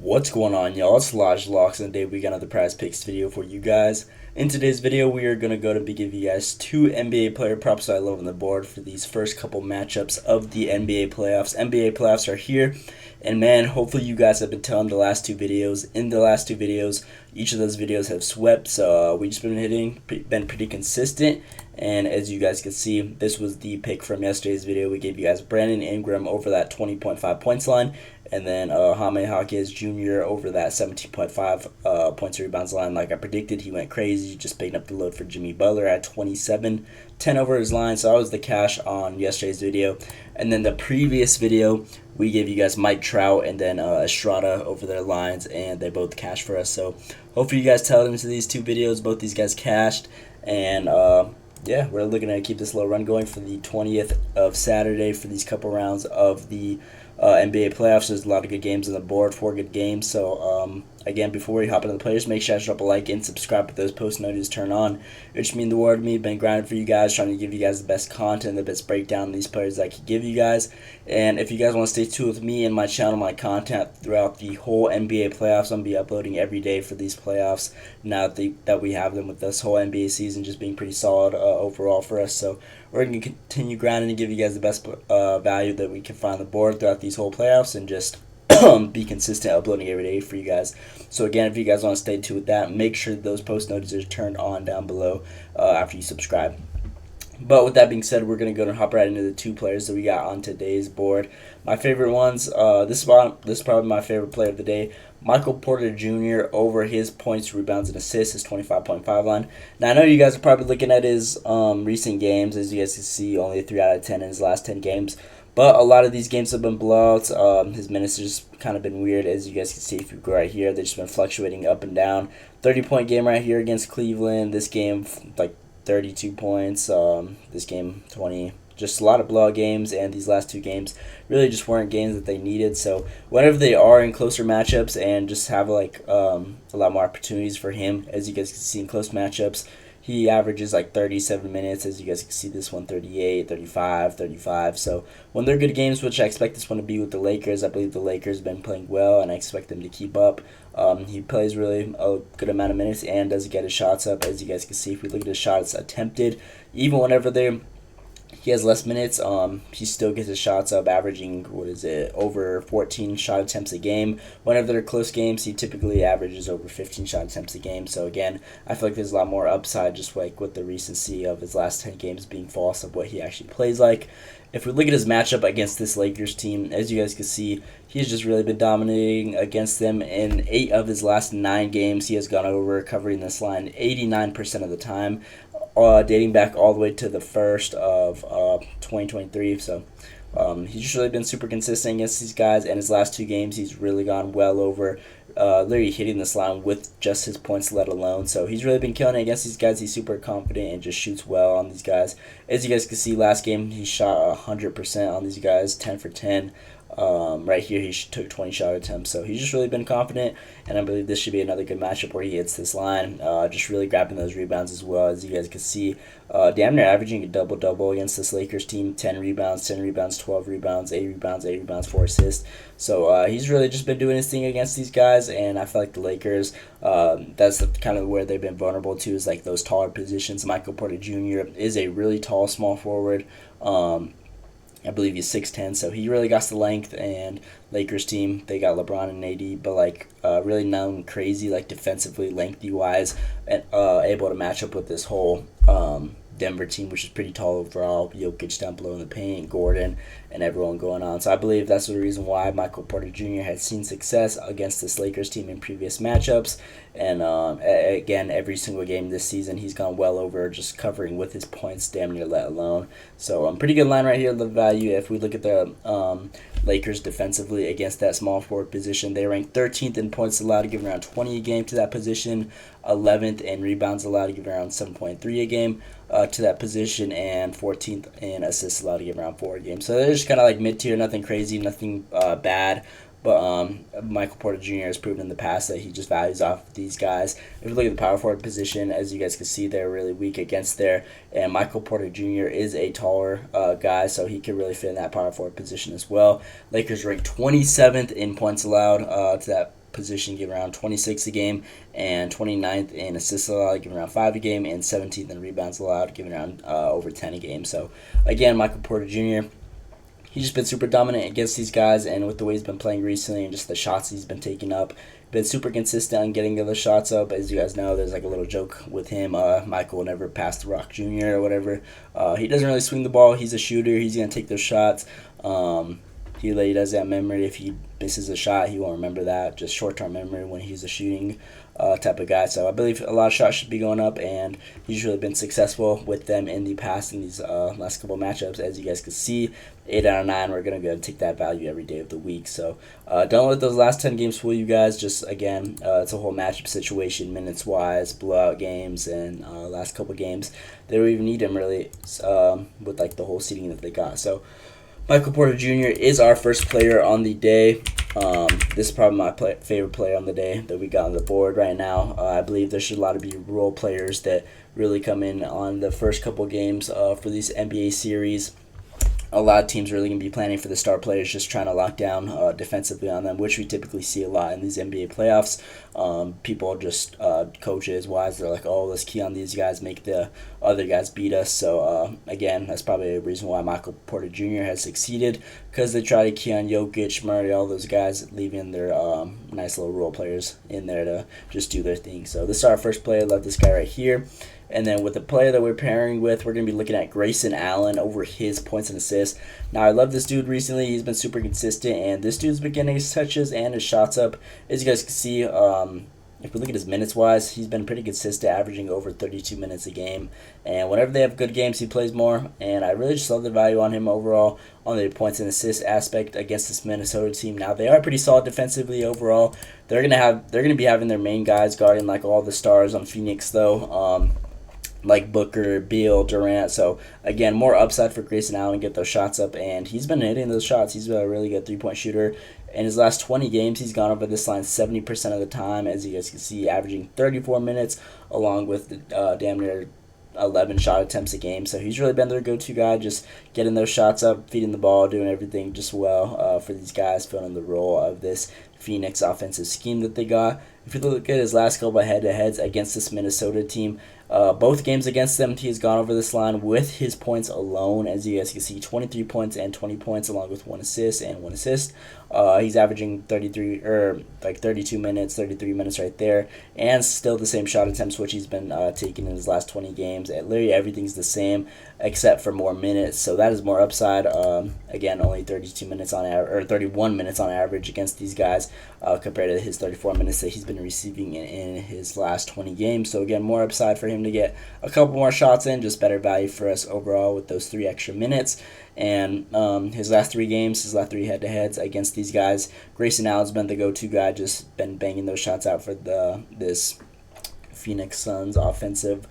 What's going on, y'all? It's Lodge Locks, and today we got another prize picks video for you guys. In today's video, we are going to go to give you guys two NBA player props that I love on the board for these first couple matchups of the NBA playoffs. NBA playoffs are here, and man, hopefully you guys have been telling the last two videos. In the last two videos, each of those videos have swept, so we just been pretty consistent. And as you guys can see, this was the pick from yesterday's video. We gave you guys Brandon Ingram over that 20.5 points line, and then Jaime Jaquez Jr. over that 17.5 points and rebounds line. Like I predicted, he went crazy, just picking up the load for Jimmy Butler at 27, 10 over his line. So that was the cash on yesterday's video. And then the previous video, we gave you guys Mike Trout and then Estrada over their lines, and they both cashed for us. So hopefully you guys tailed into these two videos. Both these guys cashed, and yeah, we're looking to keep this little run going for the 20th of Saturday for these couple rounds of the NBA playoffs. There's a lot of good games on the board, 4 good games. So, again, before we hop into the players, make sure to drop a like and subscribe with those post notifications turned on. It would mean the world to me. Been grinding for you guys, trying to give you guys the best content, the best breakdown of these players that I can give you guys. And if you guys want to stay tuned with me and my channel, my content throughout the whole NBA playoffs, I'm going to be uploading every day for these playoffs now that we have them, with this whole NBA season just being pretty solid overall for us. So we're going to continue grinding and give you guys the best value that we can find on the board throughout these whole playoffs, and just be consistent uploading every day for you guys. So again, if you guys want to stay tuned with that, make sure those post notifications are turned on down below after you subscribe. But with that being said, we're going to go and hop right into the two players that we got on today's board. My favorite ones, this is probably my favorite player of the day. Michael Porter Jr. over his points, rebounds, and assists, his 25.5 line. Now, I know you guys are probably looking at his recent games. As you guys can see, only 3 out of 10 in his last 10 games. But a lot of these games have been blowouts. His minutes have just kind of been weird. As you guys can see, if you go right here, they've just been fluctuating up and down. 30-point game right here against Cleveland. This game, like 32 points. This game, 20. Just a lot of blowout games, and these last 2 games really just weren't games that they needed. So whenever they are in closer matchups and just have like a lot more opportunities for him, as you guys can see in close matchups, he averages like 37 minutes. As you guys can see, this one 38, 35, 35. So when they're good games, which I expect this one to be with the Lakers, I believe the Lakers have been playing well, and I expect them to keep up. He plays really a good amount of minutes and does get his shots up. As you guys can see, if we look at his shots attempted, even whenever he has less minutes, he still gets his shots up, averaging, over 14 shot attempts a game. Whenever they're close games, he typically averages over 15 shot attempts a game. So again, I feel like there's a lot more upside, just like with the recency of his last 10 games being false of what he actually plays like. If we look at his matchup against this Lakers team, as you guys can see, he's just really been dominating against them. In 8 of his last 9 games, he has gone over, covering this line 89% of the time, dating back all the way to the first of 2023. So he's just really been super consistent against these guys, and his last 2 games, he's really gone well over, literally hitting this line with just his points let alone. So he's really been killing it against these guys. He's super confident and just shoots well on these guys. As you guys can see, last game he shot 100% on these guys, 10 for 10. Right here he took 20 shot attempts, so he's just really been confident, and I believe this should be another good matchup where he hits this line, just really grabbing those rebounds as well. As you guys can see, damn near averaging a double-double against this Lakers team, 10 rebounds, 12 rebounds, 8 rebounds, 4 assists. So he's really just been doing his thing against these guys, and I feel like the Lakers, that's kind of where they've been vulnerable to, is like those taller positions. Michael Porter Jr. is a really tall small forward. I believe he's 6'10", so he really got the length. And Lakers team, they got LeBron and AD, but like really known crazy like defensively, lengthy wise, and able to match up with this whole Denver team, which is pretty tall overall. Jokic down below in the paint, Gordon, and everyone going on. So I believe that's the reason why Michael Porter Jr. had seen success against this Lakers team in previous matchups. And again, every single game this season, he's gone well over, just covering with his points damn near let alone. So pretty good line right here, the value. If we look at the Lakers defensively against that small forward position, they rank 13th in points allowed, giving around 20 a game to that position, 11th in rebounds allowed, to give around 7.3 a game to that position, and 14th in assists allowed, to give around 4 a game. So they're just kind of like mid-tier, nothing crazy, nothing bad. But Michael Porter Jr. has proven in the past that he just values off these guys. If you look at the power forward position, as you guys can see, they're really weak against there. And Michael Porter Jr. is a taller guy, so he can really fit in that power forward position as well. Lakers rank 27th in points allowed to that position, giving around 26 a game, and 29th in assists allowed, giving around 5 a game, and 17th in rebounds allowed, giving around over 10 a game. So again, Michael Porter Jr., he's just been super dominant against these guys, and with the way he's been playing recently and just the shots he's been taking up, been super consistent on getting the other shots up. As you guys know, there's like a little joke with him. Michael will never pass the Rock Jr. or whatever. He doesn't really swing the ball. He's a shooter. He's going to take those shots. He does that memory. If he misses a shot, he won't remember that. Just short-term memory when he's a shooting type of guy. So I believe a lot of shots should be going up, and he's really been successful with them in the past in these last couple matchups. As you guys can see, 8 out of 9, we're going to go and take that value every day of the week. So don't let those last 10 games fool you guys. Just, again, it's a whole matchup situation, minutes-wise, blowout games, and last couple games. They don't even need him, really, with like the whole seeding that they got. So Michael Porter Jr. is our first player on the day. This is probably my favorite player on the day that we got on the board right now. I believe there should a lot of be role players that really come in on the first couple games for these NBA series. A lot of teams really going to be planning for the star players, just trying to lock down defensively on them, which we typically see a lot in these NBA playoffs. People just, coaches wise, they're like, oh, let's key on these guys, make the other guys beat us. So, again, that's probably a reason why Michael Porter Jr. has succeeded, because they try to key on Jokic, Murray, all those guys, leaving their nice little role players in there to just do their thing. So this is our first player. I love this guy right here. And then with the player that we're pairing with, we're going to be looking at Grayson Allen over his points and assists. Now, I love this dude recently. He's been super consistent, and this dude's been getting his touches and his shots up. As you guys can see, if we look at his minutes-wise, he's been pretty consistent, averaging over 32 minutes a game. And whenever they have good games, he plays more. And I really just love the value on him overall on the points and assists aspect against this Minnesota team. Now, they are pretty solid defensively overall. They're gonna be having their main guys guarding like all the stars on Phoenix, though. Like Booker, Beal, Durant. So, again, more upside for Grayson Allen, get those shots up, and he's been hitting those shots. He's a really good three-point shooter. In his last 20 games, he's gone over this line 70% of the time, as you guys can see, averaging 34 minutes, along with damn near 11 shot attempts a game. So he's really been their go-to guy, just getting those shots up, feeding the ball, doing everything just well for these guys, filling the role of this Phoenix offensive scheme that they got. If you look at his last couple of head-to-heads against this Minnesota team, both games against them, he has gone over this line with his points alone. As you guys can see, 23 points and 20 points, along with 1 assist and 1 assist. He's averaging 32 minutes, 33 minutes right there, and still the same shot attempts which he's been taking in his last 20 games. Literally everything's the same except for more minutes, so that is more upside. Again, only 32 minutes on average, or 31 minutes on average against these guys, compared to his 34 minutes that he's been receiving in his last 20 games. So again, more upside for him to get a couple more shots in, just better value for us overall with those 3 extra minutes. And his last 3 games, his last 3 head-to-heads against these guys, Grayson Allen's been the go-to guy, just been banging those shots out for this Phoenix Suns offensive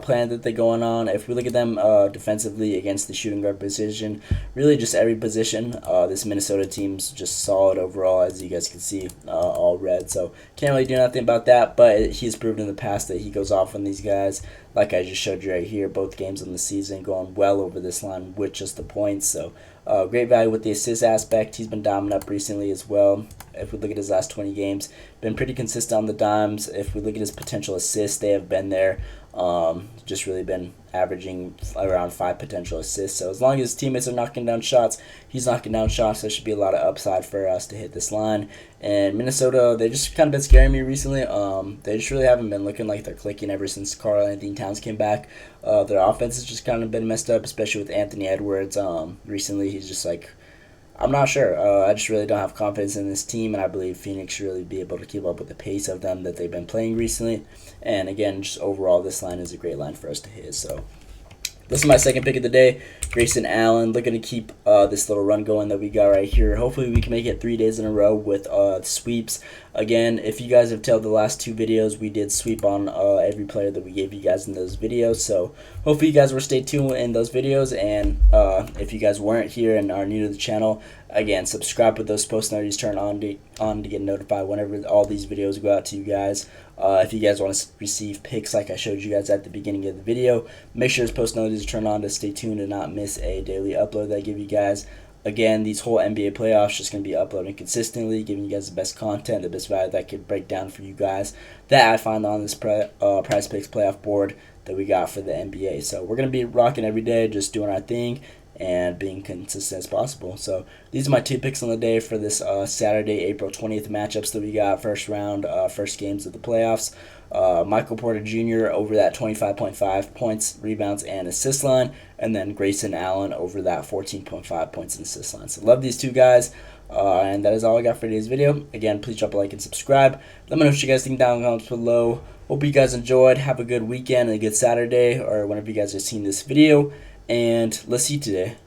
plan that they're going on. If we look at them defensively against the shooting guard position, really just every position, this Minnesota team's just solid overall, as you guys can see, all red. So can't really do nothing about that, but he's proven in the past that he goes off on these guys. Like I just showed you right here, both games in the season going well over this line with just the points. So great value with the assist aspect. He's been diamond up recently as well. If we look at his last 20 games, been pretty consistent on the dimes. If we look at his potential assists, they have been there. Just really been averaging around 5 potential assists. So as long as his teammates are knocking down shots, he's knocking down shots. There should be a lot of upside for us to hit this line. And Minnesota, they just kind of been scaring me recently. They just really haven't been looking like they're clicking ever since Karl-Anthony Towns came back. Their offense has just kind of been messed up, especially with Anthony Edwards. Recently, he's just like, I'm not sure. I just really don't have confidence in this team, and I believe Phoenix should really be able to keep up with the pace of them that they've been playing recently. And again, just overall, this line is a great line for us to hit. So this is my second pick of the day, Grayson Allen. Looking to keep this little run going that we got right here. Hopefully we can make it 3 days in a row with sweeps. Again, if you guys have tailed the last 2 videos, we did sweep on every player that we gave you guys in those videos. So hopefully you guys will stay tuned in those videos. And if you guys weren't here and are new to the channel, again, subscribe with those post notifications turned on to get notified whenever all these videos go out to you guys. If you guys want to receive picks like I showed you guys at the beginning of the video, make sure those post notifications are turned on to stay tuned and not miss a daily upload that I give you guys. Again, these whole NBA playoffs just going to be uploading consistently, giving you guys the best content, the best value that I could break down for you guys that I find on this Prize Picks playoff board that we got for the NBA. So we're going to be rocking every day, just doing our thing and being consistent as possible. So these are my 2 picks on the day for this Saturday, April 20th matchups that we got, first round, first games of the playoffs. Michael Porter Jr. over that 25.5 points, rebounds, and assist line, and then Grayson Allen over that 14.5 points and assist line. So love these 2 guys. And that is all I got for today's video. Again, please drop a like and subscribe. Let me know what you guys think down in the comments below. Hope you guys enjoyed. Have a good weekend and a good Saturday, or whenever you guys are seeing this video. And let's see today.